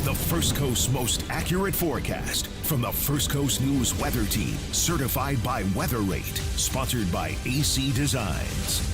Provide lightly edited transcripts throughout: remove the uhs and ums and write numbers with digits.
The First Coast's most accurate forecast from the First Coast News Weather Team, certified by Weather Rate, sponsored by AC Designs.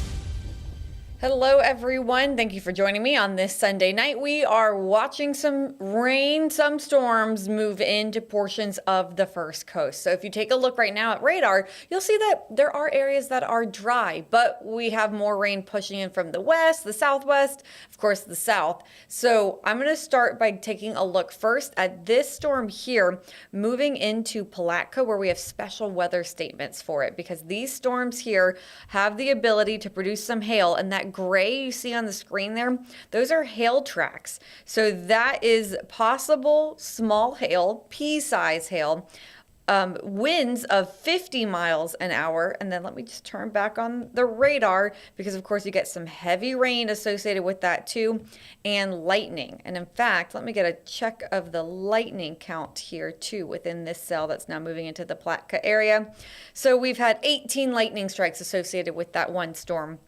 Hello, everyone. Thank you for joining me on this Sunday night. We are watching some rain, some storms move into portions of the First Coast. So if you take a look right now at radar, you'll see that there are areas that are dry, but we have more rain pushing in from the west, the southwest, of course, the south. So I'm going to start by taking a look first at this storm here, moving into Palatka, where we have special weather statements for it, because these storms here have the ability to produce some hail, and that gray you see on the screen there, those are hail tracks. So that is possible small hail, pea-size hail, winds of 50 miles an hour. And then let me just turn back on the radar, because of course you get some heavy rain associated with that too, and lightning. And in fact, let me get a check of the lightning count here too within this cell that's now moving into the Palatka area. So we've had 18 lightning strikes associated with that one storm.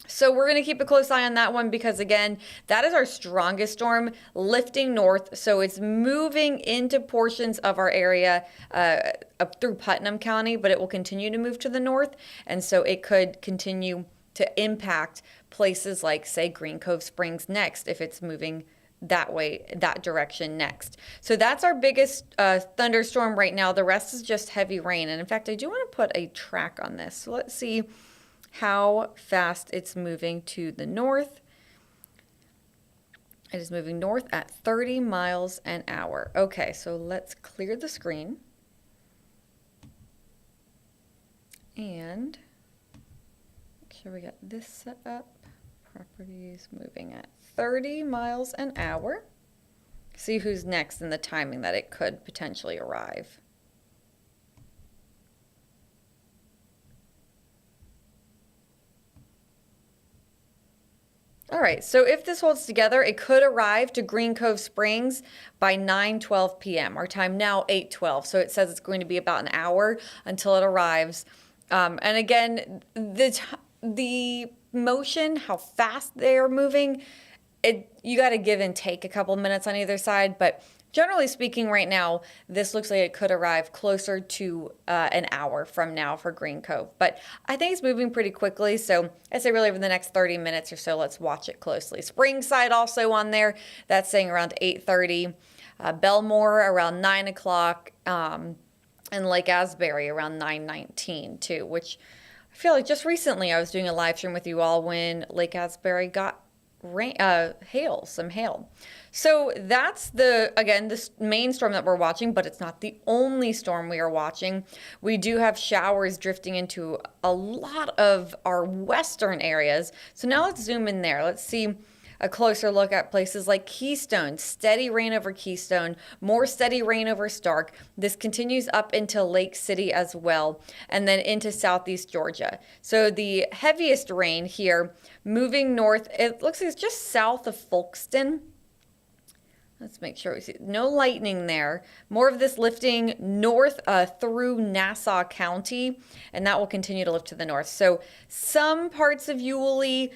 So we're going to keep a close eye on that one because, again, that is our strongest storm lifting north. So it's moving into portions of our area up through Putnam County, but it will continue to move to the north. And so it could continue to impact places like, say, Green Cove Springs next if it's moving that way, that direction next. So that's our biggest thunderstorm right now. The rest is just heavy rain. And in fact, I do want to put a track on this. So let's see how fast it's moving to the north. It is moving north at 30 miles an hour. Okay, so let's clear the screen. And make sure we got this set up. Properties moving at 30 miles an hour. See who's next and the timing that it could potentially arrive. All right, so if this holds together, it could arrive to Green Cove Springs by 9:12 p.m. Our time now 8:12, so it says it's going to be about an hour until it arrives. And again, the motion, how fast they are moving, you got to give and take a couple minutes on either side, but generally speaking, right now, this looks like it could arrive closer to an hour from now for Green Cove. But I think it's moving pretty quickly, so I'd say really over the next 30 minutes or so, let's watch it closely. Springside also on there, that's saying around 8:30. Belmore around 9 o'clock, and Lake Asbury around 9:19 too, which I feel like just recently I was doing a live stream with you all when Lake Asbury got rain, some hail. So that's again, this main storm that we're watching, but it's not the only storm we are watching. We do have showers drifting into a lot of our western areas. So now let's zoom in there. Let's see a closer look at places like Keystone, steady rain over Keystone, more steady rain over Stark. This continues up into Lake City as well, and then into southeast Georgia. So the heaviest rain here moving north, it looks like it's just south of Folkston. Let's make sure we see no lightning there. More of this lifting north through Nassau County, and that will continue to lift to the north. So some parts of Yulee,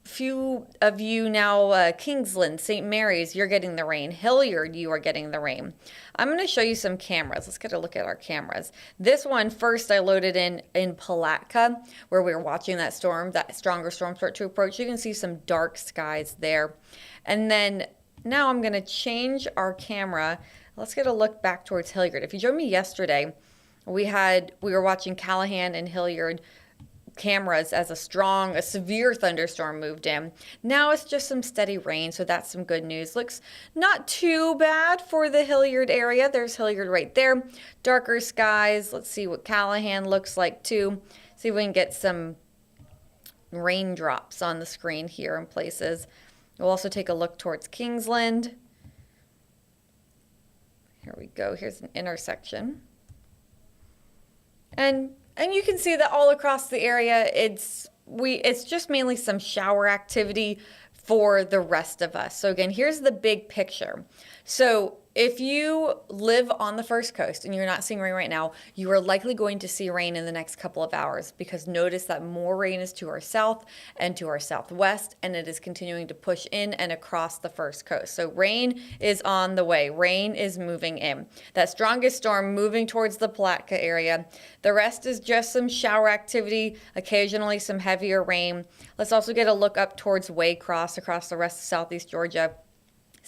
few of you now, Kingsland, St. Mary's, you're getting the rain. Hilliard, you are getting the rain. I'm going to show you some cameras. Let's get a look at our cameras. This one first I loaded in Palatka, where we were watching that storm, that stronger storm start to approach. You can see some dark skies there. And then now I'm going to change our camera. Let's get a look back towards Hilliard. If you joined me yesterday, we were watching Callahan and Hilliard cameras as a severe thunderstorm moved in. Now it's just some steady rain, so that's some good news. Looks not too bad for the Hilliard area. There's Hilliard right there. Darker skies. Let's see what Callahan looks like too. See if we can get some raindrops on the screen here in places. We'll also take a look towards Kingsland. Here we go. Here's an intersection. And you can see that all across the area, it's just mainly some shower activity for the rest of us. So again, here's the big picture. So if you live on the First Coast and you're not seeing rain right now, you are likely going to see rain in the next couple of hours, because notice that more rain is to our south and to our southwest, and it is continuing to push in and across the First Coast. So rain is on the way. Rain is moving in. That strongest storm moving towards the Palatka area. The rest is just some shower activity, occasionally some heavier rain. Let's also get a look up towards Waycross across the rest of southeast Georgia.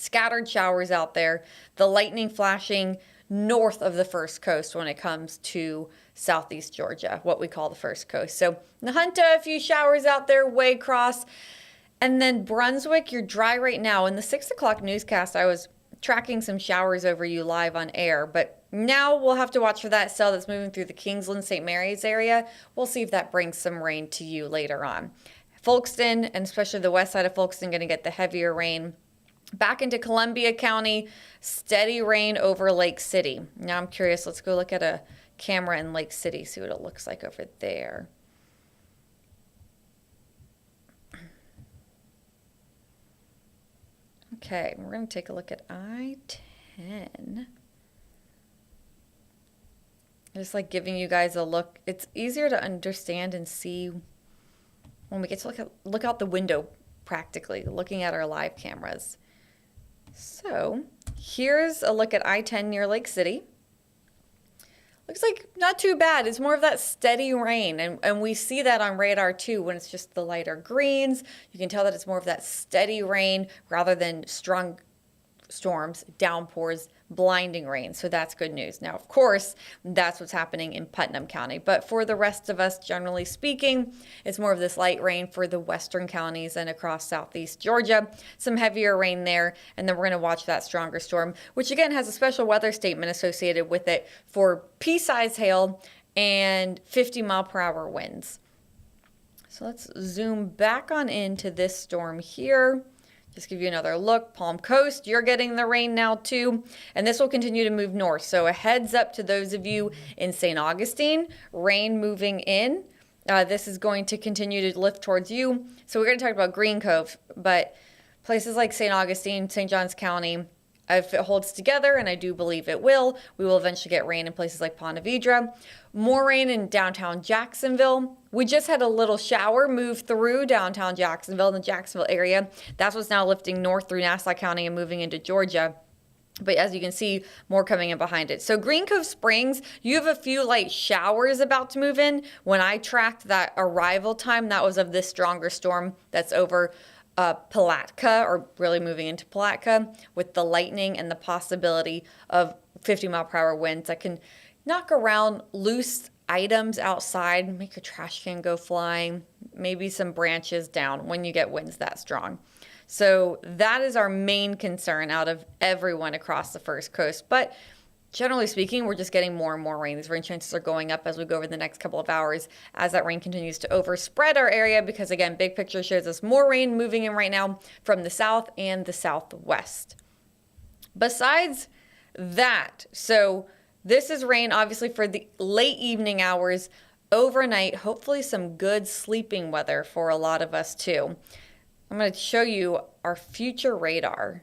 Scattered showers out there, the lightning flashing north of the First Coast when it comes to southeast Georgia, what we call the First Coast. So Nahunta, a few showers out there, Waycross, and then Brunswick, you're dry right now. In the 6 o'clock newscast, I was tracking some showers over you live on air, but now we'll have to watch for that cell that's moving through the Kingsland, St. Mary's area. We'll see if that brings some rain to you later on. Folkston, and especially the west side of Folkston, going to get the heavier rain. Back into Columbia County, steady rain over Lake City. Now I'm curious, let's go look at a camera in Lake City, see what it looks like over there. Okay, we're going to take a look at I-10. Just like giving you guys a look. It's easier to understand and see when we get to look out the window practically, looking at our live cameras. So here's a look at I-10 near Lake City. Looks like not too bad. It's more of that steady rain. And we see that on radar too when it's just the lighter greens. You can tell that it's more of that steady rain rather than strong storms, downpours, blinding rain. So that's good news. Now, of course, that's what's happening in Putnam County. But for the rest of us, generally speaking, it's more of this light rain for the western counties and across southeast Georgia. Some heavier rain there. And then we're going to watch that stronger storm, which again has a special weather statement associated with it for pea-sized hail and 50-mile-per-hour winds. So let's zoom back on into this storm here. Just give you another look. Palm Coast, you're getting the rain now too. And this will continue to move north. So a heads up to those of you in St. Augustine, rain moving in. This is going to continue to lift towards you. So we're going to talk about Green Cove, but places like St. Augustine, St. Johns County, if it holds together, and I do believe it will, we will eventually get rain in places like Ponte Vedra. More rain in downtown Jacksonville. We just had a little shower move through downtown Jacksonville, in the Jacksonville area. That's what's now lifting north through Nassau County and moving into Georgia. But as you can see, more coming in behind it. So Green Cove Springs, you have a few light showers about to move in. When I tracked that arrival time, that was of this stronger storm that's over Palatka, or really moving into Palatka, with the lightning and the possibility of 50-mile-per-hour winds that can knock around loose items outside, make your trash can go flying, maybe some branches down when you get winds that strong. So that is our main concern out of everyone across the First Coast. But generally speaking, we're just getting more and more rain. These rain chances are going up as we go over the next couple of hours as that rain continues to overspread our area because, again, big picture shows us more rain moving in right now from the south and the southwest. Besides that, so this is rain obviously for the late evening hours, overnight, hopefully some good sleeping weather for a lot of us too. I'm going to show you our future radar.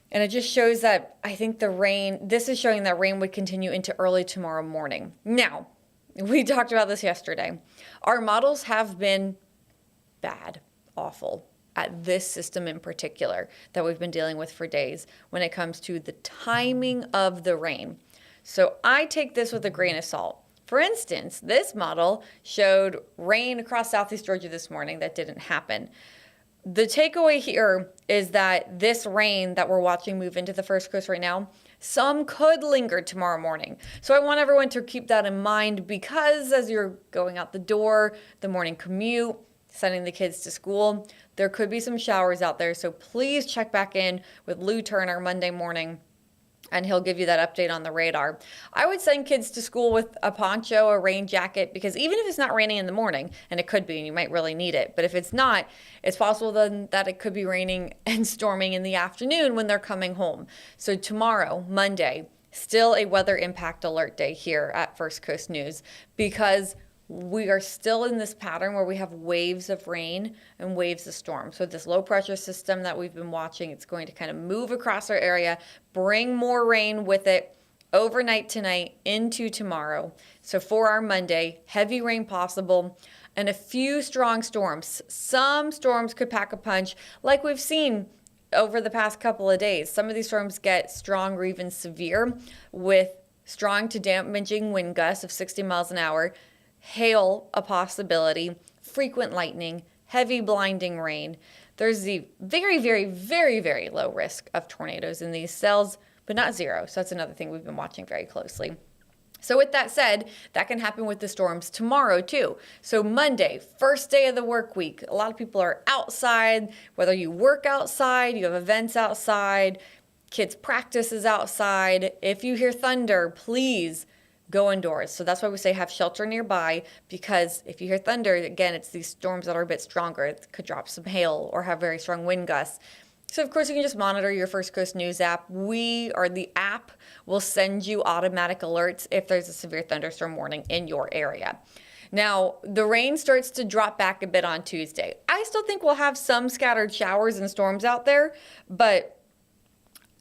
And it just shows that I think this is showing that rain would continue into early tomorrow morning. Now, we talked about this yesterday. Our models have been bad, awful at this system in particular that we've been dealing with for days when it comes to the timing of the rain. So I take this with a grain of salt. For instance, this model showed rain across southeast Georgia this morning. That didn't happen. The takeaway here is that this rain that we're watching move into the First Coast right now, some could linger tomorrow morning. So I want everyone to keep that in mind because as you're going out the door, the morning commute, sending the kids to school, there could be some showers out there. So please check back in with Lou Turner Monday morning, and he'll give you that update on the radar. I would send kids to school with a poncho, a rain jacket, because even if it's not raining in the morning, and it could be, and you might really need it, but if it's not, it's possible then that it could be raining and storming in the afternoon when they're coming home. So tomorrow, Monday, still a weather impact alert day here at First Coast News, because we are still in this pattern where we have waves of rain and waves of storm. So this low pressure system that we've been watching, it's going to kind of move across our area, bring more rain with it overnight tonight into tomorrow. So for our Monday, heavy rain possible and a few strong storms. Some storms could pack a punch like we've seen over the past couple of days. Some of these storms get strong or even severe with strong to damaging wind gusts of 60 miles an hour, hail a possibility, frequent lightning, heavy blinding rain. There's the very, very, very, very low risk of tornadoes in these cells, but not zero. So that's another thing we've been watching very closely. So with that said, that can happen with the storms tomorrow too. So Monday, first day of the work week, a lot of people are outside, whether you work outside, you have events outside, kids' practice is outside. If you hear thunder, please go indoors. So that's why we say have shelter nearby, because if you hear thunder, again, it's these storms that are a bit stronger. It could drop some hail or have very strong wind gusts. So of course you can just monitor your First Coast News app. The app will send you automatic alerts if there's a severe thunderstorm warning in your area. Now, the rain starts to drop back a bit on Tuesday. I still think we'll have some scattered showers and storms out there, but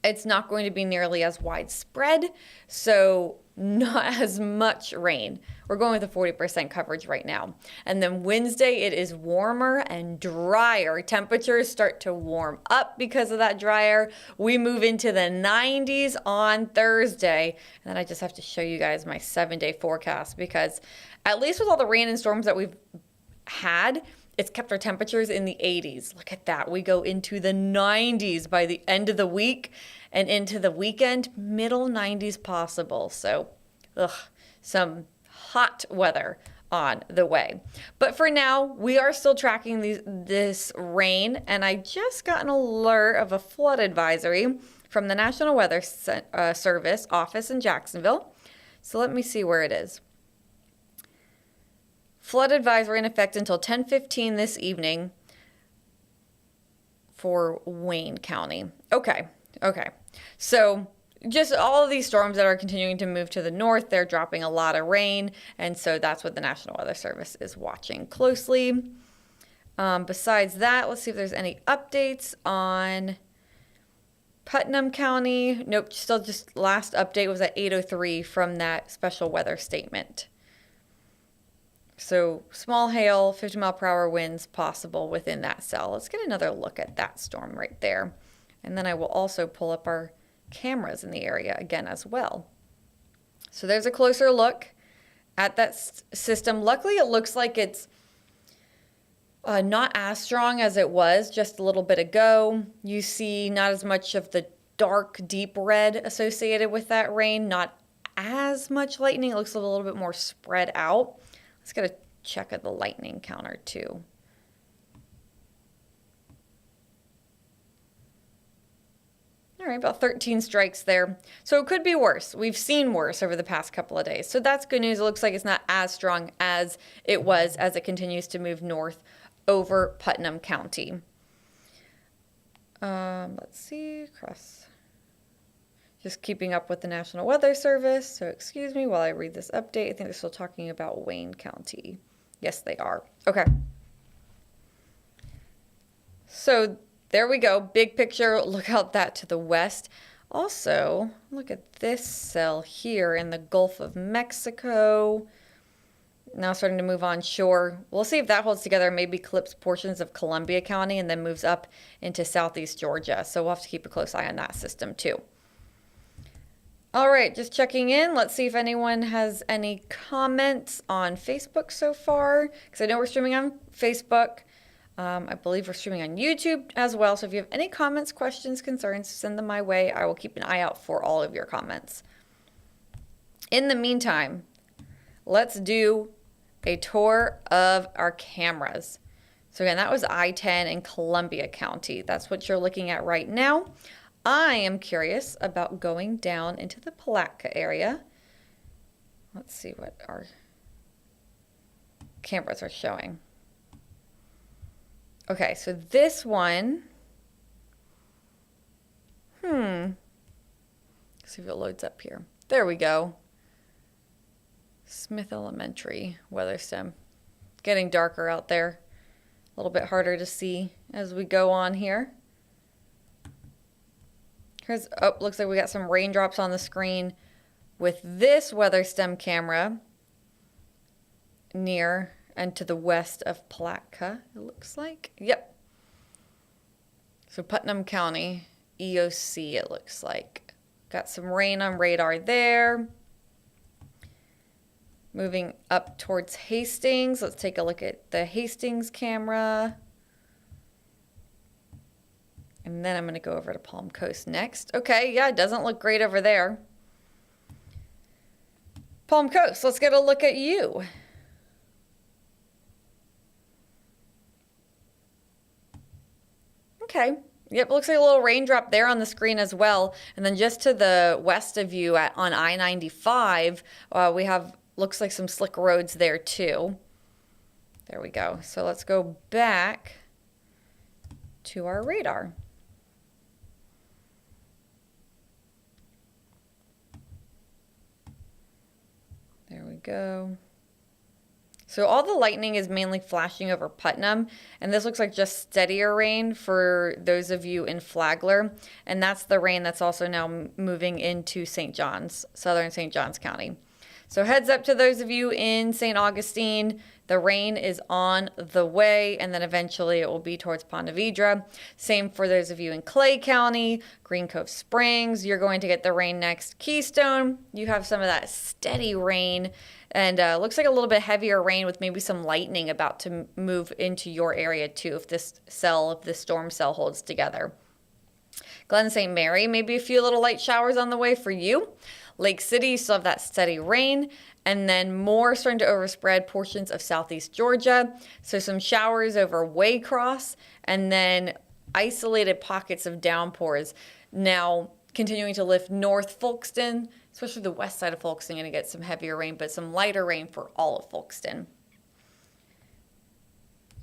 it's not going to be nearly as widespread. So not as much rain. We're going with a 40% coverage right now. And then Wednesday, it is warmer and drier. Temperatures start to warm up because of that drier. We move into the 90s on Thursday. And then I just have to show you guys my 7-day forecast, because at least with all the rain and storms that we've had, it's kept our temperatures in the 80s. Look at that. We go into the 90s by the end of the week, and into the weekend, middle 90s possible. So, some hot weather on the way. But for now, we are still tracking this rain, and I just got an alert of a flood advisory from the National Weather Service office in Jacksonville. So let me see where it is. Flood advisory in effect until 10:15 this evening for Wayne County. Okay. So just all of these storms that are continuing to move to the north, they're dropping a lot of rain. And so that's what the National Weather Service is watching closely. Besides that, let's see if there's any updates on Putnam County. Nope, still just last update was at 8:03 from that special weather statement. So small hail, 50-mile-per-hour winds possible within that cell. Let's get another look at that storm right there. And then I will also pull up our cameras in the area again as well. So there's a closer look at that system. Luckily, it looks like it's not as strong as it was just a little bit ago. You see not as much of the dark, deep red associated with that rain. Not as much lightning. It looks a little bit more spread out. Let's get a check of the lightning counter too. All right, about 13 strikes there. So it could be worse. We've seen worse over the past couple of days. So that's good news. It looks like it's not as strong as it was as it continues to move north over Putnam County. Let's see, just keeping up with the National Weather Service. So excuse me while I read this update. I think they're still talking about Wayne County. Yes, they are. Okay. So there we go. Big picture. Look out that to the west. Also, look at this cell here in the Gulf of Mexico. Now starting to move on shore. We'll see if that holds together, maybe clips portions of Columbia County and then moves up into southeast Georgia. So we'll have to keep a close eye on that system too. All right, just checking in. Let's see if anyone has any comments on Facebook so far, because I know we're streaming on Facebook. I believe we're streaming on YouTube as well. So if you have any comments, questions, concerns, send them my way. I will keep an eye out for all of your comments. In the meantime, let's do a tour of our cameras. So again, that was I-10 in Columbia County. That's what you're looking at right now. I am curious about going down into the Palatka area. Let's see what our cameras are showing. Okay, so this one, let's see if it loads up here. There we go. Smith Elementary weather stem. Getting darker out there. A little bit harder to see as we go on here. Here's, looks like we got some raindrops on the screen with this weather stem camera near and to the west of Palatka, it looks like. Yep. So Putnam County, EOC, it looks like. Got some rain on radar there. Moving up towards Hastings. Let's take a look at the Hastings camera. And then I'm going to go over to Palm Coast next. Okay, yeah, it doesn't look great over there. Palm Coast, let's get a look at you. Okay, yep, looks like a little raindrop there on the screen as well. And then just to the west of you on I-95, we have, looks like some slick roads there too. There we go. So let's go back to our radar. There we go. So all the lightning is mainly flashing over Putnam, and this looks like just steadier rain for those of you in Flagler, and that's the rain that's also now moving into St. John's, southern St. Johns County. So heads up to those of you in St. Augustine. The rain is on the way, and then eventually it will be towards Ponte Vedra. Same for those of you in Clay County, Green Cove Springs. You're going to get the rain next. Keystone, you have some of that steady rain, and looks like a little bit heavier rain with maybe some lightning about to move into your area too if this storm cell holds together. Glen St. Mary, maybe a few little light showers on the way for you. Lake City, you still have that steady rain, and then more starting to overspread portions of southeast Georgia. So some showers over Waycross, and then isolated pockets of downpours. Now continuing to lift north Folkston, especially the west side of Folkston, going to get some heavier rain, but some lighter rain for all of Folkston.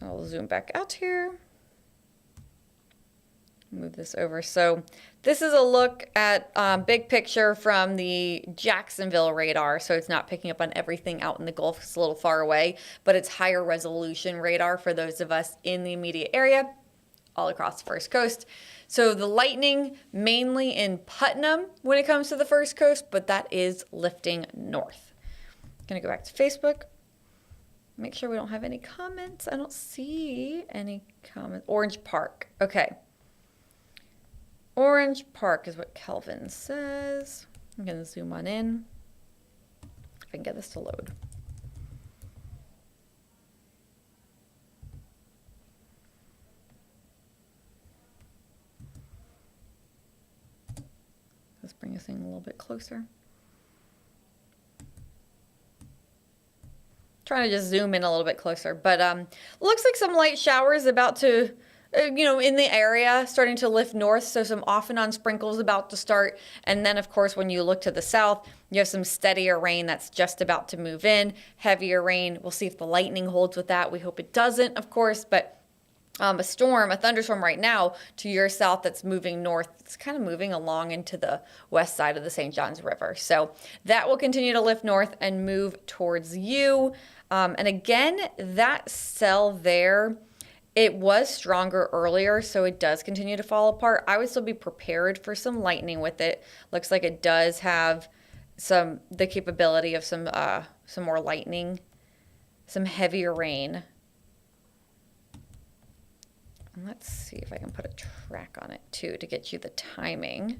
I'll zoom back out here. Move this over. So this is a look at big picture from the Jacksonville radar. So it's not picking up on everything out in the Gulf. It's a little far away, but it's higher resolution radar for those of us in the immediate area all across the First Coast. So the lightning mainly in Putnam when it comes to the First Coast, but that is lifting north. Gonna go back to Facebook. Make sure we don't have any comments. I don't see any comments. Orange Park. Okay. Orange Park is what Kelvin says. I'm going to zoom on in. If I can get this to load. Let's bring this thing a little bit closer. Trying to just zoom in a little bit closer, but looks like some light showers about to in the area, starting to lift north, so some off and on sprinkles about to start. And then, of course, when you look to the south, you have some steadier rain that's just about to move in, heavier rain. We'll see if the lightning holds with that. We hope it doesn't, of course, but a thunderstorm right now to your south that's moving north. It's kind of moving along into the west side of the St. Johns River. So that will continue to lift north and move towards you. And again, that cell there, it was stronger earlier, so it does continue to fall apart. I would still be prepared for some lightning with it. Looks like it does have the capability of some more lightning, some heavier rain. And let's see if I can put a track on it too to get you the timing.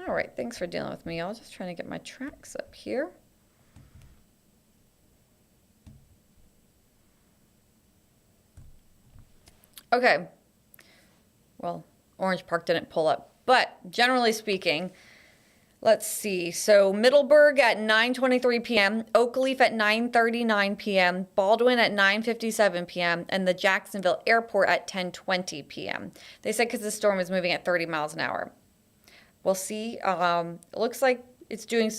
All right, thanks for dealing with me. I was just trying to get my tracks up here. Okay. Well, Orange Park didn't pull up, but generally speaking, let's see. So Middleburg at 9:23 p.m., Oakleaf at 9:39 p.m., Baldwin at 9:57 p.m., and the Jacksonville Airport at 10:20 p.m. They said because the storm is moving at 30 miles an hour. We'll see. It looks like it's doing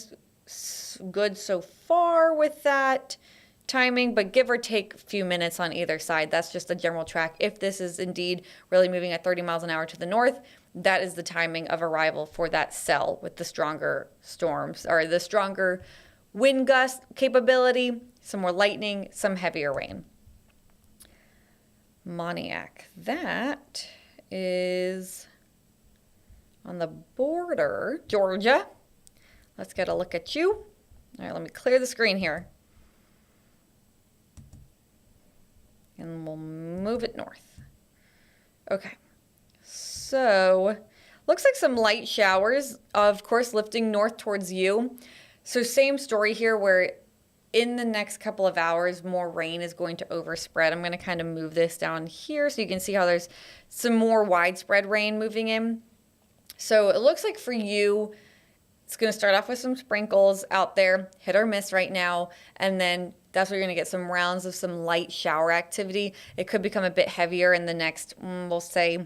good so far with that timing, but give or take a few minutes on either side. That's just a general track. If this is indeed really moving at 30 miles an hour to the north, that is the timing of arrival for that cell with the stronger storms, or the stronger wind gust capability, some more lightning, some heavier rain. Moniac, that is on the border, Georgia. Let's get a look at you. All right, let me clear the screen here. And we'll move it north. Okay, so looks like some light showers, of course, lifting north towards you. So same story here where in the next couple of hours, more rain is going to overspread. I'm going to kind of move this down here so you can see how there's some more widespread rain moving in. So it looks like for you, it's going to start off with some sprinkles out there, hit or miss right now, and then that's where you're going to get some rounds of some light shower activity. It could become a bit heavier in the next, we'll say,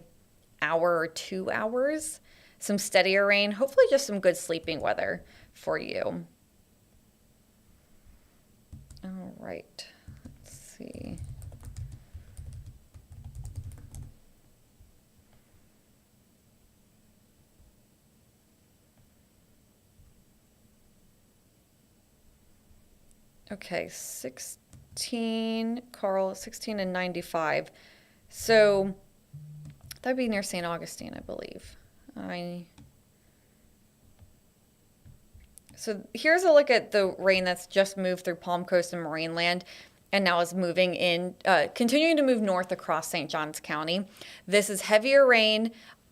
hour or 2 hours. Some steadier rain, hopefully just some good sleeping weather for you. right. Let's see. Okay, 16, Carl, 16 and 95. So that'd be near St. Augustine, I believe. So here's a look at the rain that's just moved through Palm Coast and Marineland and now is moving in, continuing to move north across St. Johns County. This is heavier rain.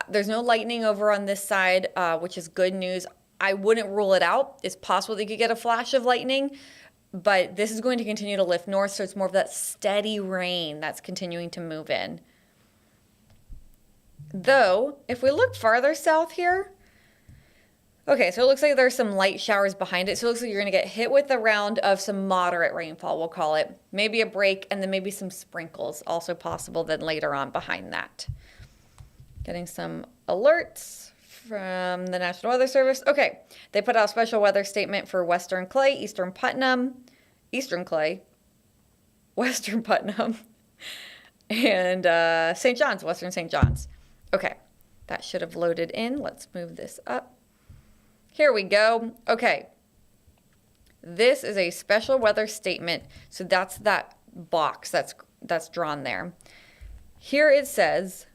There's no lightning over on this side, which is good news. I wouldn't rule it out. It's possible that you could get a flash of lightning, but this is going to continue to lift north, so it's more of that steady rain that's continuing to move in. Though, if we look farther south here, okay, so it looks like there's some light showers behind it. So it looks like you're going to get hit with a round of some moderate rainfall, we'll call it. Maybe a break, and then maybe some sprinkles, also possible then later on behind that. Getting some alerts from the National Weather Service. Okay, they put out a special weather statement for Western Clay, Eastern Putnam, Western Putnam, and St. John's, Western St. John's. Okay, that should have loaded in. Let's move this up. Here we go. Okay, this is a special weather statement. So that's that box that's drawn there. Here it says,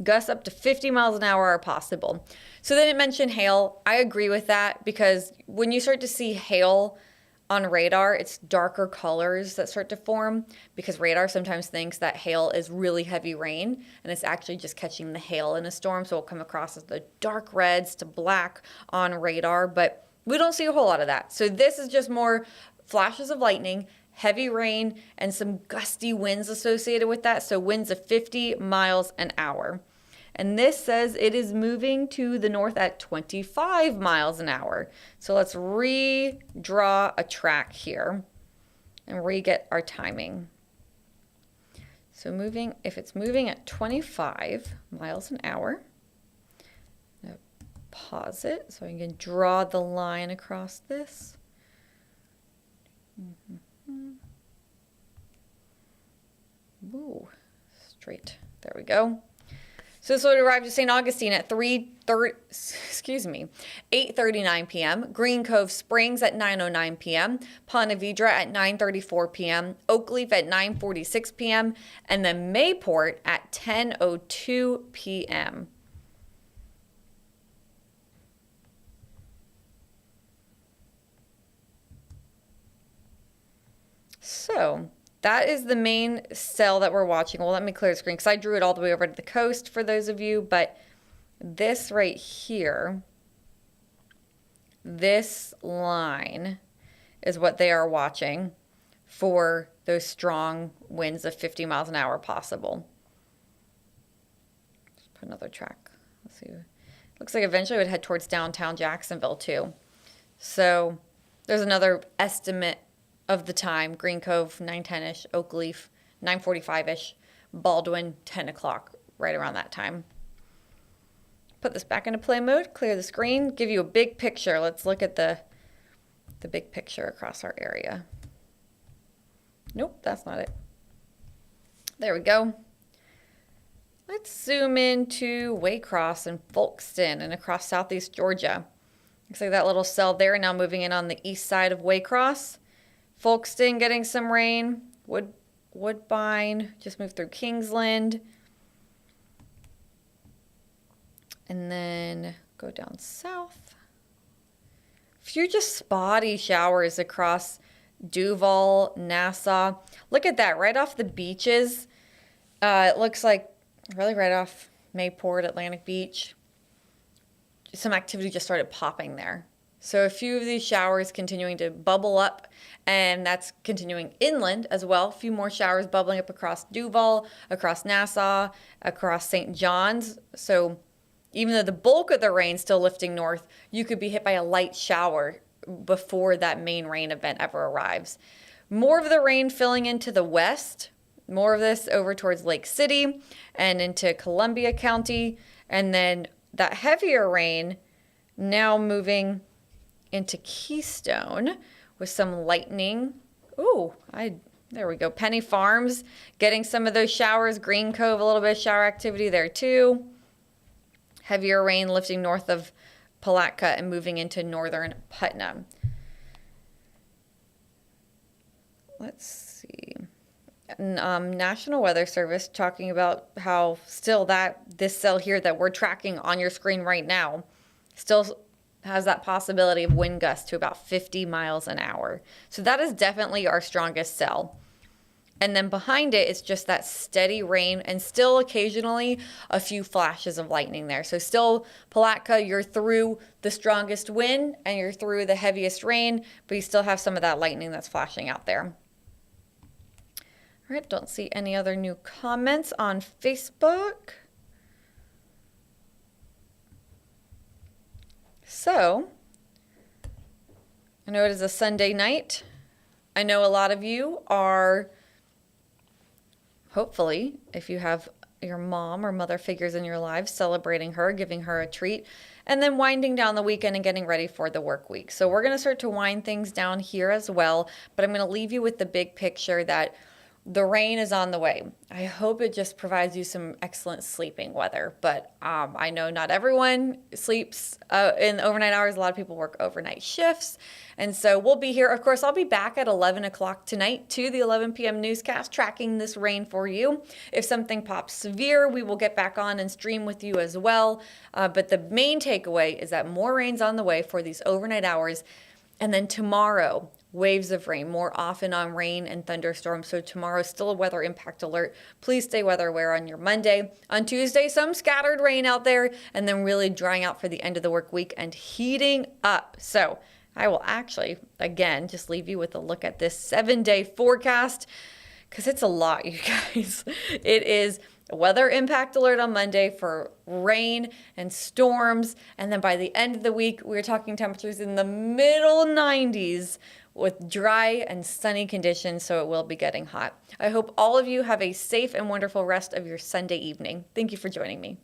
gusts up to 50 miles an hour are possible. So then it mentioned hail. I agree with that because when you start to see hail on radar, it's darker colors that start to form because radar sometimes thinks that hail is really heavy rain and it's actually just catching the hail in a storm. So it'll come across as the dark reds to black on radar, but we don't see a whole lot of that. So this is just more flashes of lightning, heavy rain, and some gusty winds associated with that. So winds of 50 miles an hour. And this says it is moving to the north at 25 miles an hour. So let's redraw a track here and re-get our timing. So if it's moving at 25 miles an hour, I'm gonna pause it so I can draw the line across this. Ooh, straight. There we go. So this would arrive to St. Augustine at 8:39 p.m., Green Cove Springs at 9:09 p.m., Ponte Vedra at 9:34 p.m., Oakleaf at 9:46 p.m., and then Mayport at 10:02 p.m. So that is the main cell that we're watching. Well, let me clear the screen because I drew it all the way over to the coast for those of you. But this right here, this line is what they are watching for those strong winds of 50 miles an hour possible. Let's put another track. Let's see. Looks like eventually it would head towards downtown Jacksonville too. So there's another estimate of the time. Green Cove, 9:10-ish, Oakleaf, 9:45-ish, Baldwin, 10 o'clock, right around that time. Put this back into play mode, clear the screen, give you a big picture. Let's look at the big picture across our area. Nope, that's not it. There we go. Let's zoom into Waycross and Folkston and across southeast Georgia. Looks like that little cell there now moving in on the east side of Waycross. Folkston getting some rain. Woodbine just moved through Kingsland. And then go down south. Few just spotty showers across Duval, Nassau. Look at that, right off the beaches. It looks like really right off Mayport, Atlantic Beach. Some activity just started popping there. So a few of these showers continuing to bubble up, and that's continuing inland as well. A few more showers bubbling up across Duval, across Nassau, across St. John's. So even though the bulk of the rain still lifting north, you could be hit by a light shower before that main rain event ever arrives. More of the rain filling into the west, more of this over towards Lake City and into Columbia County, and then that heavier rain now moving into Keystone with some lightning Ooh, there we go. Penny Farms, getting some of those showers. Green Cove, a little bit of shower activity there too. Heavier rain lifting north of Palatka and moving into northern Putnam. Let's see. National Weather Service talking about how still this cell here that we're tracking on your screen right now still has that possibility of wind gusts to about 50 miles an hour. So that is definitely our strongest cell. And then behind it is just that steady rain and still occasionally a few flashes of lightning there. So still, Palatka, you're through the strongest wind and you're through the heaviest rain, but you still have some of that lightning that's flashing out there. All right, don't see any other new comments on Facebook. So, I know it is a Sunday night. I know a lot of you are, hopefully, if you have your mom or mother figures in your lives, celebrating her, giving her a treat, and then winding down the weekend and getting ready for the work week. So we're going to start to wind things down here as well, but I'm going to leave you with the big picture that the rain is on the way. I hope it just provides you some excellent sleeping weather, but I know not everyone sleeps in overnight hours. A lot of people work overnight shifts, and so we'll be here. Of course, I'll be back at 11 o'clock tonight to the 11 p.m. newscast, tracking this rain for you. If something pops severe, we will get back on and stream with you as well. But the main takeaway is that more rain's on the way for these overnight hours, and then tomorrow, waves of rain, more often on rain and thunderstorms. So tomorrow, still a weather impact alert. Please stay weather aware on your Monday. On Tuesday, some scattered rain out there, and then really drying out for the end of the work week and heating up. So I will actually, again, just leave you with a look at this 7-day forecast because it's a lot, you guys. It is a weather impact alert on Monday for rain and storms. And then by the end of the week, we're talking temperatures in the middle 90s with dry and sunny conditions, so it will be getting hot. I hope all of you have a safe and wonderful rest of your Sunday evening. Thank you for joining me.